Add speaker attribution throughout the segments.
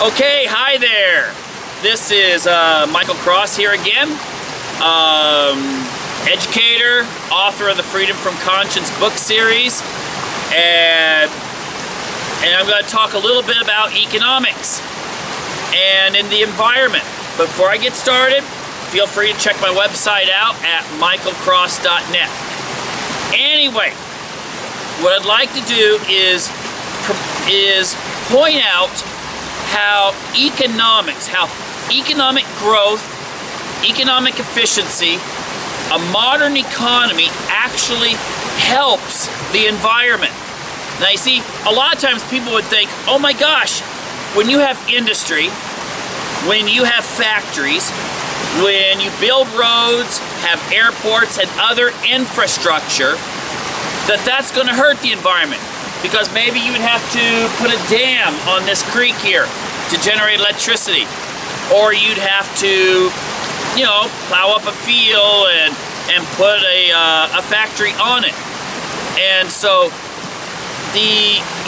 Speaker 1: Okay, hi there. This is Michael Cross here again, educator, author of the Freedom from Conscience book series, and I'm going to talk a little bit about economics and in the environment. But before I get started, feel free to check my website out at michaelcross.net. Anyway, what I'd like to do is point out how economic growth, economic efficiency, a modern economy actually helps the environment. Now you see, a lot of times people would think, oh my gosh, when you have industry, when you have factories, when you build roads, have airports and other infrastructure, that's going to hurt the environment. Because maybe you would have to put a dam on this creek here to generate electricity. Or you'd have to, plow up a field and put a factory on it. And so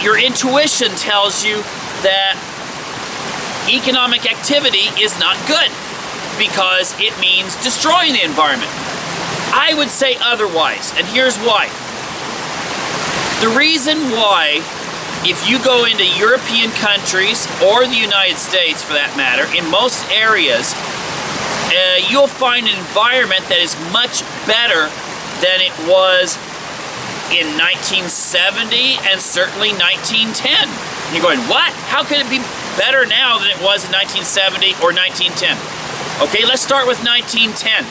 Speaker 1: your intuition tells you that economic activity is not good because it means destroying the environment. I would say otherwise, and here's why. The reason why, if you go into European countries, or the United States for that matter, in most areas, you'll find an environment that is much better than it was in 1970 and certainly 1910. And you're going, what? How could it be better now than it was in 1970 or 1910? Okay, let's start with 1910.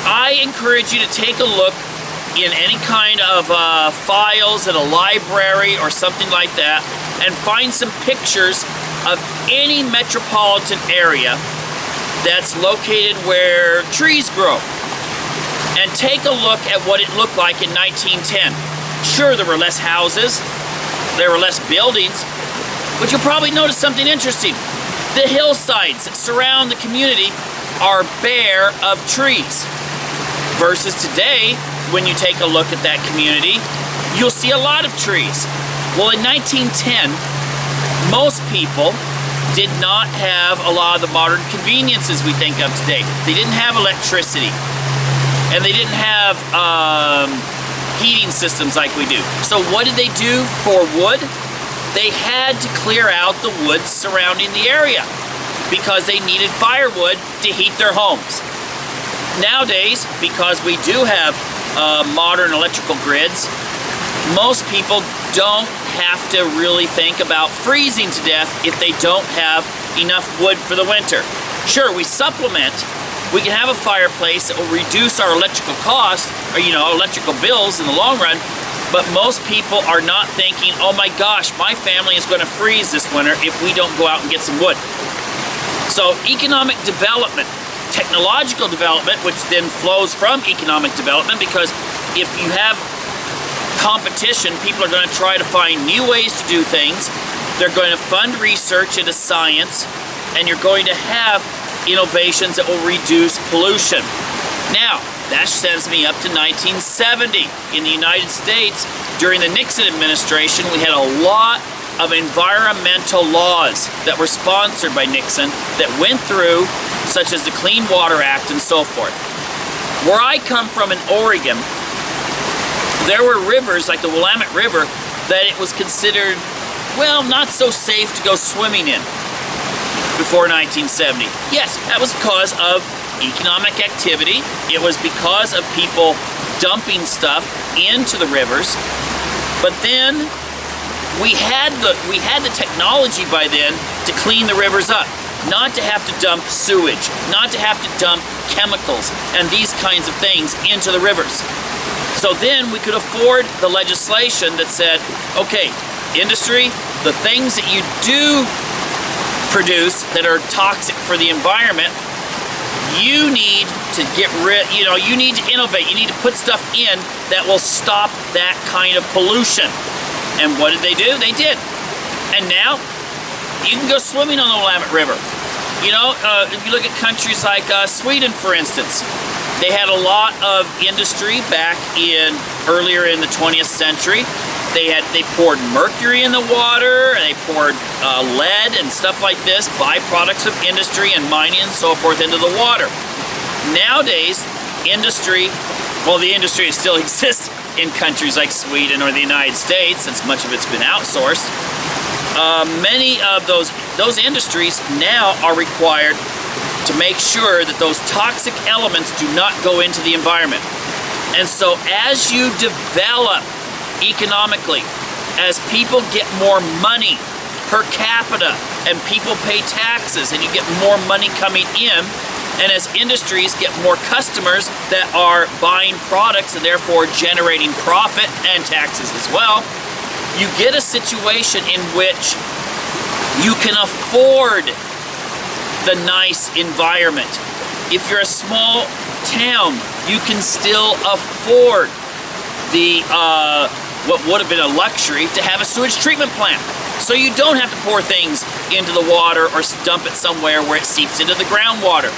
Speaker 1: I encourage you to take a look in any kind of files at a library or something like that and find some pictures of any metropolitan area that's located where trees grow, and take a look at what it looked like in 1910. Sure, there were less houses, there were less buildings, but you'll probably notice something interesting. The hillsides that surround the community are bare of trees, versus today, when you take a look at that community, you'll see a lot of trees. Well, in 1910, most people did not have a lot of the modern conveniences we think of today. They didn't have electricity, and they didn't have heating systems like we do. So what did they do for wood? They had to clear out the woods surrounding the area because they needed firewood to heat their homes. Nowadays, because we do have modern electrical grids, most people don't have to really think about freezing to death if they don't have enough wood for the winter. Sure, we supplement. We can have a fireplace that will reduce our electrical costs, or electrical bills in the long run, but most people are not thinking, oh my gosh, my family is going to freeze this winter if we don't go out and get some wood. So economic development, technological development, which then flows from economic development, because if you have competition, people are going to try to find new ways to do things. They're going to fund research into science, and you're going to have innovations that will reduce pollution. Now, that sends me up to 1970. In the United States, during the Nixon administration, we had a lot of environmental laws that were sponsored by Nixon that went through, such as the Clean Water Act and so forth. Where I come from in Oregon, there were rivers like the Willamette River that it was considered, well, not so safe to go swimming in before 1970. Yes, that was because of economic activity. It was because of people dumping stuff into the rivers. But then we had the technology by then to clean the rivers up. Not to have to dump sewage, not to have to dump chemicals and these kinds of things into the rivers. So then we could afford the legislation that said, okay, industry, the things that you do produce that are toxic for the environment, you need to get rid, you need to innovate, you need to put stuff in that will stop that kind of pollution. And what did they do? They did. And now, you can go swimming on the Willamette River. If you look at countries like Sweden, for instance, they had a lot of industry back earlier in the 20th century, They poured mercury in the water, and they poured lead and stuff like this, byproducts of industry and mining and so forth, into the water. Nowadays, the industry still exists in countries like Sweden or the United States, since much of it's been outsourced. Many of those industries now are required to make sure that those toxic elements do not go into the environment. And so as you develop economically, as people get more money per capita and people pay taxes and you get more money coming in, and as industries get more customers that are buying products and therefore generating profit and taxes as well, you get a situation in which you can afford the nice environment. If you're a small town, you can still afford the what would have been a luxury to have a sewage treatment plant. So you don't have to pour things into the water or dump it somewhere where it seeps into the groundwater.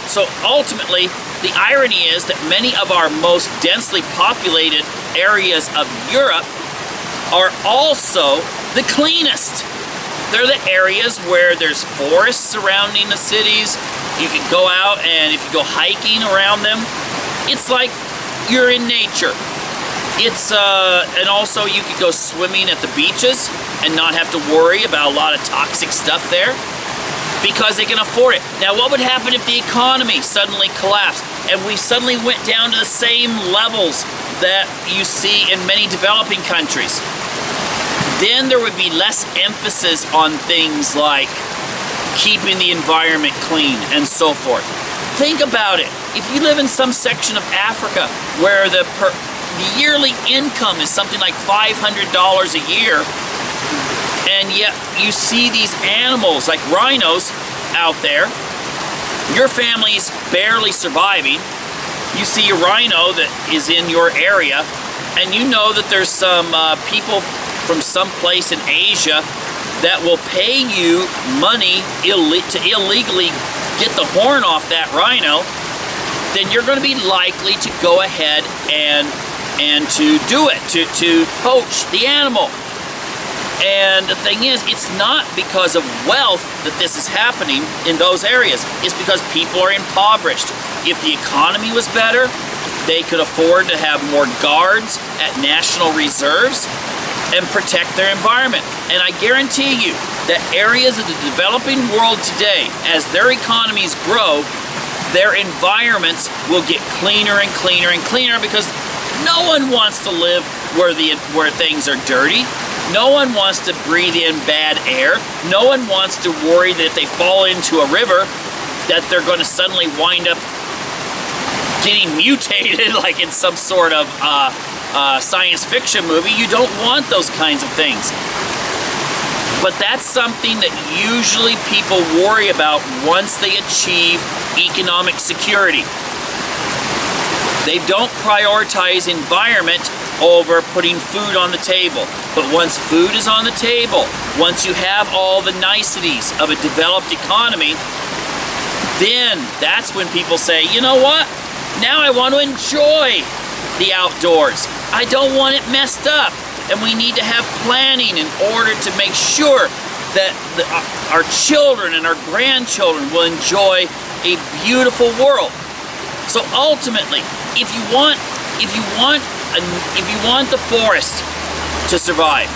Speaker 1: So ultimately, the irony is that many of our most densely populated areas of Europe are also the cleanest. They're the areas where there's forests surrounding the cities. You can go out, and if you go hiking around them, it's like you're in nature. And also you could go swimming at the beaches and not have to worry about a lot of toxic stuff there, because they can afford it. Now, what would happen if the economy suddenly collapsed and we suddenly went down to the same levels that you see in many developing countries? Then there would be less emphasis on things like keeping the environment clean and so forth. Think about it. If you live in some section of Africa where the yearly income is something like $500 a year, and yet you see these animals like rhinos out there, your family's barely surviving. You see a rhino that is in your area, and you know that there's some people from some place in Asia that will pay you money to illegally get the horn off that rhino, then you're going to be likely to go ahead and to do it, to poach the animal. And the thing is, it's not because of wealth that this is happening in those areas. It's because people are impoverished. If the economy was better, they could afford to have more guards at national reserves and protect their environment. And I guarantee you that areas of the developing world today, as their economies grow, their environments will get cleaner and cleaner and cleaner, because no one wants to live where things are dirty. No one wants to breathe in bad air. No one wants to worry that if they fall into a river that they're going to suddenly wind up getting mutated like in some sort of science fiction movie. You don't want those kinds of things. But that's something that usually people worry about once they achieve economic security. They don't prioritize environment over putting food on the table. But once food is on the table, once you have all the niceties of a developed economy, then that's when people say, you know what? Now I want to enjoy the outdoors. I don't want it messed up. And we need to have planning in order to make sure that our children and our grandchildren will enjoy a beautiful world. So ultimately, if you want the forest to survive,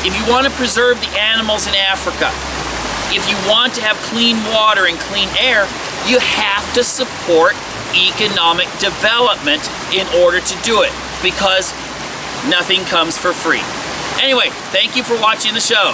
Speaker 1: if you want to preserve the animals in Africa, if you want to have clean water and clean air, you have to support economic development in order to do it, because nothing comes for free. Anyway, thank you for watching the show.